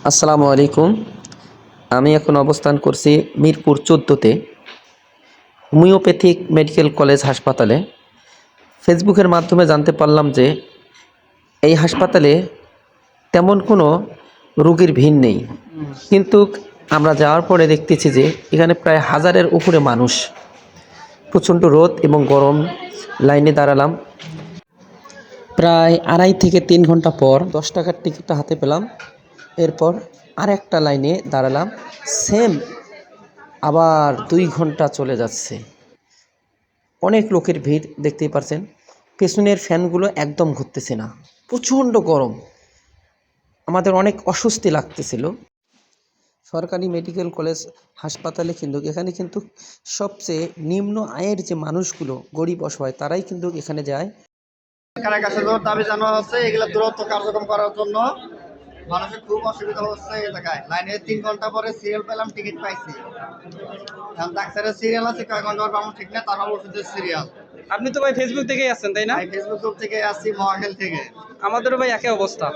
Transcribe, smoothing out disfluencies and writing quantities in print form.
আসসালামু আলাইকুম। আমি এখন অবস্থান করছি মিরপুর ১৪তে হোমিওপ্যাথিক মেডিকেল কলেজ হাসপাতালে। ফেসবুকের মাধ্যমে জানতে পারলাম যে এই হাসপাতালে তেমন কোনো রোগীর ভিড় নেই, কিন্তু আমরা যাওয়ার পরে দেখতেছি যে এখানে প্রায় হাজারের উপরে মানুষ। প্রচণ্ড রোদ এবং গরম, লাইনে দাঁড়ালাম। প্রায় ২.৫ থেকে ৩ ঘন্টা পর ১০ টাকার টিকিটটা হাতে পেলাম। এরপর আরেকটা লাইনে দাঁড়ালাম, সেম আবার ২ ঘন্টা চলে যাচ্ছে। অনেক লোকের ভিড় দেখতেই পারছেন। পেছনের ফ্যানগুলো একদম ঘুরতেছে না, প্রচণ্ড গরম। আমাদের অনেক অস্বস্তি লাগতেছিল। সরকারি মেডিকেল কলেজ হাসপাতালে কিন্তু এখানে কিন্তু সবচেয়ে নিম্ন আয়ের যে মানুষগুলো, গরিব অসহায়, তারাই কিন্তু এখানে যায়। সরকারের কাছে দাবি জানানো হচ্ছে এগুলো দ্রুত কার্যক্রম করার জন্য। মানুষের খুব অসুবিধা হচ্ছে এই জায়গায়। লাইনে ৩ ঘন্টা পরে সিরিয়াল পেলাম, টিকিট পাইছি। এখন ডাক্তারের সিরিয়াল আছে, কয় ঘন্টা পর পাবো ঠিক না, তারপর ওষুধের সিরিয়াল। আপনি তো ভাই ফেসবুক থেকেই আসছেন তাই না? ভাই ফেসবুক গ্রুপ থেকে আসছি, মহাখালী থেকে। আমাদেরও ভাই একই অবস্থা।